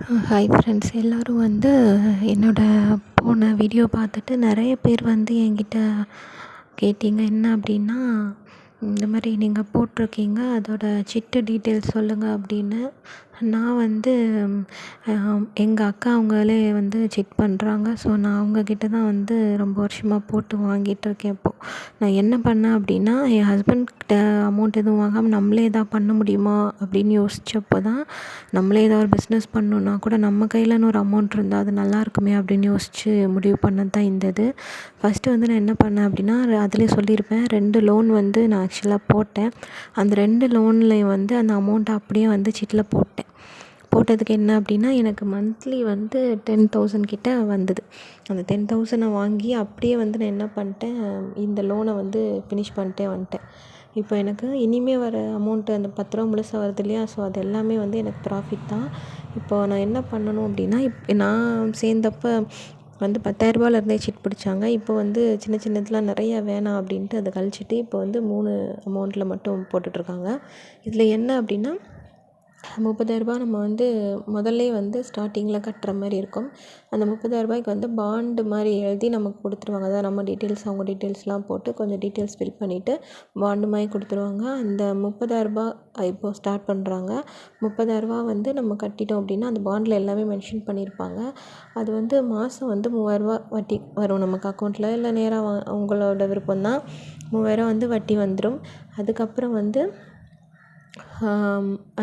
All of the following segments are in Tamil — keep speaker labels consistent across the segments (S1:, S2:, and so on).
S1: ஹாய் ஃப்ரெண்ட்ஸ், எல்லோரும் என்னோடய போன வீடியோ பார்த்துட்டு நிறைய பேர் என்கிட்ட கேட்டீங்க. என்ன அப்படின்னா, இந்த மாதிரி நீங்கள் போட்டிருக்கீங்க, அதோட சிட்டு டீட்டெயில்ஸ் சொல்லுங்கள் அப்படின்னு. நான் எங்கள் அக்கா அவங்களே சிட் பண்ணுறாங்க. ஸோ நான் அவங்கக்கிட்ட தான் ரொம்ப வருஷமாக போட்டு வாங்கிட்டுருக்கேன். இப்போது நான் என்ன பண்ணேன் அப்படின்னா, என் ஹஸ்பண்ட்கிட்ட அமௌண்ட் எதுவும் வாங்காமல் நம்மளே எதாவது பண்ண முடியுமா அப்படின்னு யோசித்தப்போ தான், நம்மளே ஏதாவது ஒரு பிஸ்னஸ் பண்ணணுன்னா கூட நம்ம கையிலன்னு ஒரு அமௌண்ட் இருந்தால் அது நல்லாயிருக்குமே அப்படின்னு யோசித்து முடிவு பண்ணது தான் இந்த இது. ஃபஸ்ட்டு நான் என்ன பண்ணேன் அப்படின்னா, அதிலே சொல்லியிருப்பேன், 2 லோன் நான் ஆக்சுவலாக போட்டேன். அந்த 2 லோன்லேயும் அந்த அமௌண்ட்டை அப்படியே சிட்டில் போட்டேன். போட்டதுக்கு என்ன அப்படின்னா, எனக்கு மந்த்லி 10,000 கிட்ட வந்தது. அந்த 10,000 வாங்கி அப்படியே நான் என்ன பண்ணிட்டேன், இந்த லோனை ஃபினிஷ் பண்ணிட்டே வந்துட்டேன். இப்போ எனக்கு இனிமேல் வர அமௌண்ட்டு அந்த 10 ரூபா முழுசாக வருது இல்லையா, ஸோ அது எல்லாமே எனக்கு ப்ராஃபிட் தான். இப்போ நான் என்ன பண்ணணும் அப்படின்னா, நான் சேர்ந்தப்போ 10,000 சிட் பிடிச்சாங்க. இப்போ சின்ன சின்னதெலாம் நிறையா வேணாம் அப்படின்ட்டு அதை கழிச்சிட்டு இப்போ 3 அமௌண்ட்டில் மட்டும் போட்டுட்ருக்காங்க. இதில் என்ன அப்படின்னா, 30,000 நம்ம முதல்லே ஸ்டார்டிங்கில் கட்டுற மாதிரி இருக்கும். அந்த 30,000 பாண்டு மாதிரி எழுதி நமக்கு கொடுத்துருவாங்க. அதாவது நம்ம டீட்டெயில்ஸ் அவங்க டீட்டெயில்ஸ்லாம் போட்டு கொஞ்சம் டீட்டெயில்ஸ் ஃபில் பண்ணிவிட்டு பாண்டு மாதிரி கொடுத்துருவாங்க. அந்த 30,000 இப்போது ஸ்டார்ட் பண்ணுறாங்க. 30,000 நம்ம கட்டிட்டோம் அப்படின்னா, அந்த பாண்டில் எல்லாமே மென்ஷன் பண்ணியிருப்பாங்க. அது மாதம் 3,000 வட்டி வரும் நமக்கு அக்கௌண்ட்டில். இல்லை நேராக உங்களோட விருப்பம் தான். 3,000 வட்டி வந்துடும். அதுக்கப்புறம்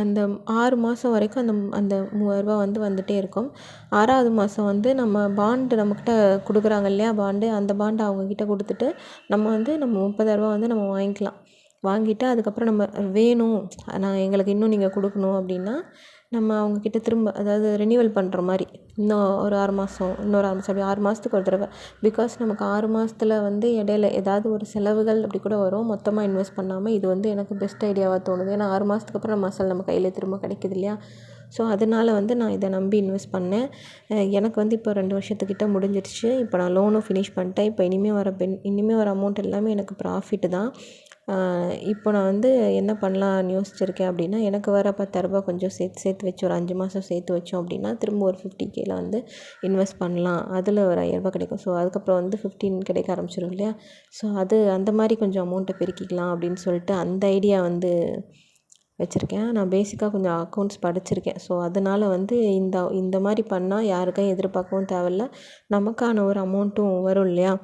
S1: அந்த 6 மாதம் வரைக்கும் அந்த 3,000 வந்துகிட்டே இருக்கும். 6ஆவது மாதம் நம்ம பாண்டு நம்மக்கிட்ட கொடுக்குறாங்க இல்லையா, அந்த பாண்டை அவங்கக்கிட்ட கொடுத்துட்டு நம்ம நம்ம 30,000 நம்ம வாங்கிக்கலாம். வாங்கிட்டு அதுக்கப்புறம் நம்ம வேணும், எங்களுக்கு இன்னும் நீங்கள் கொடுக்கணும் அப்படின்னா, நம்ம அவங்கக்கிட்ட திரும்ப அதாவது ரினிவல் பண்ணுற மாதிரி இன்னும் ஒரு 6 மாதம், இன்னொரு 6 மாதம், அப்படி 6 மாதத்துக்கு ஒரு தடவை. பிகாஸ் நமக்கு 6 மாதத்துல இடையில ஏதாவது ஒரு செலவுகள் அப்படி கூட வரும். மொத்தமாக இன்வெஸ்ட் பண்ணாமல் இது எனக்கு பெஸ்ட் ஐடியாவாக தோணுது. ஏன்னா 6 மாதத்துக்கு அப்புறம் நம்ம அசல் நம்ம கையில் திரும்ப கிடைக்குது இல்லையா. ஸோ அதனால் நான் இதை நம்பி இன்வெஸ்ட் பண்ணேன். எனக்கு இப்போ 2 வருஷத்துக்கிட்ட முடிஞ்சிடுச்சு. இப்போ நான் லோனும் ஃபினிஷ் பண்ணிட்டேன். இப்போ இனிமேல் வர அமௌண்ட் எல்லாமே எனக்கு ப்ராஃபிட்டு தான். இப்போ நான் என்ன பண்ணலான்னு யோசிச்சிருக்கேன் அப்படின்னா, எனக்கு வர 10,000 கொஞ்சம் சேர்த்து வச்சு ஒரு 5 மாதம் சேர்த்து வச்சோம் அப்படின்னா, திரும்ப ஒரு 50Kல இன்வெஸ்ட் பண்ணலாம். அதில் ஒரு 5,000 கிடைக்கும். ஸோ அதுக்கப்புறம் 15 கிடைக்க ஆரம்பிச்சிடும் இல்லையா. ஸோ அந்த மாதிரி கொஞ்சம் அமௌண்ட்டை பெருக்கிக்கலாம் அப்படின்னு சொல்லிட்டு அந்த ஐடியா வச்சுருக்கேன். நான் பேசிக்காக கொஞ்சம் அக்கௌண்ட்ஸ் படிச்சிருக்கேன். ஸோ அதனால் இந்த மாதிரி பண்ணால் யாருக்கும் எதிர்பார்க்கவும் தேவையில்ல, நமக்கான ஒரு அமௌண்ட்டும் வரும் இல்லையா.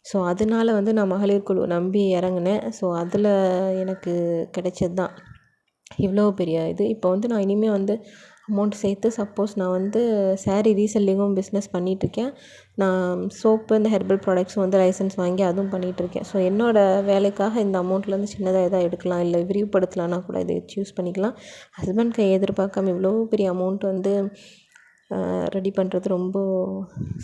S1: ஸோ அதனால் நான் மகளிர் குழு நம்பி இறங்குனேன். ஸோ அதில் எனக்கு கிடைச்சது தான் இவ்வளோ பெரிய இது. இப்போ நான் இனிமேல் அமௌண்ட் சேர்த்து சப்போஸ் நான் ஸாரீ ரீசெல்லிங்கும் பிஸ்னஸ் பண்ணிகிட்ருக்கேன். நான் சோப்பு, இந்த ஹெர்பல் ப்ராடக்ட்ஸும் லைசன்ஸ் வாங்கி அதுவும் பண்ணிகிட்ருக்கேன். ஸோ என்னோடய வேலைக்காக இந்த அமௌண்ட்லேருந்து சின்னதாக எதாவது எடுக்கலாம், இல்லை விரிவுபடுத்தலான்னா கூட இதை சூஸ் பண்ணிக்கலாம். ஹஸ்பண்ட் கை எதிர்பார்க்காம இவ்வளோ பெரிய அமௌண்ட் ரெடி பண்ணுறது ரொம்ப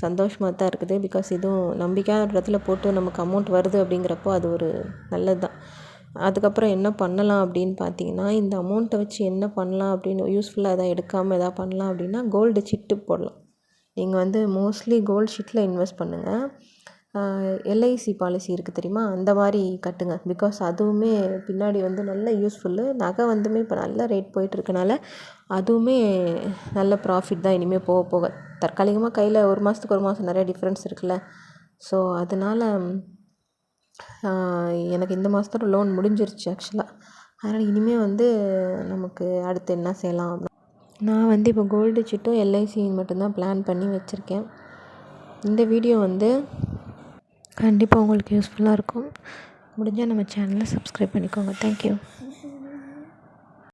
S1: சந்தோஷமாக தான் இருக்குது. பிகாஸ் இதுவும் நம்பிக்கையான ஒரு இடத்துல போட்டு நமக்கு அமௌண்ட் வருது அப்படிங்கிறப்போ அது ஒரு நல்லது தான். அதுக்கப்புறம் என்ன பண்ணலாம் அப்படின்னு பார்த்தீங்கன்னா, இந்த அமௌண்ட்டை வச்சு என்ன பண்ணலாம் அப்படின்னு யூஸ்ஃபுல்லாக எதாவது எடுக்காமல் எதாவது பண்ணலாம் அப்படின்னா, கோல்டு சிட்டு போடலாம். நீங்கள் மோஸ்ட்லி கோல்டு ஷீட்டில் இன்வெஸ்ட் பண்ணுங்கள். எல்ஐசி பாலிசி இருக்குது தெரியுமா, அந்த மாதிரி கட்டுங்க. பிகாஸ் அதுவுமே பின்னாடி நல்ல யூஸ்ஃபுல்லு. நகை இப்போ நல்ல ரேட் போயிட்டுருக்கனால அதுவுமே நல்ல ப்ராஃபிட் தான் இனிமேல் போக போக. தற்காலிகமாக கையில் ஒரு மாதத்துக்கு ஒரு மாதம் நிறைய டிஃப்ரென்ஸ் இருக்குல்ல. ஸோ அதனால் எனக்கு இந்த மாதத்தோட லோன் முடிஞ்சிருச்சு ஆக்சுவலாக. அதனால் இனிமேல் நமக்கு அடுத்து என்ன செய்யலாம். நான் இப்போ கோல்டு சிட்டும் எல்ஐசி மட்டும்தான் பிளான் பண்ணி வச்சுருக்கேன். இந்த வீடியோ கண்டிப்பாக உங்களுக்கு யூஸ்ஃபுல்லாக இருக்கும். முடிஞ்சால் நம்ம சேனலை சப்ஸ்கிரைப் பண்ணிக்கோங்க. தேங்க்யூ.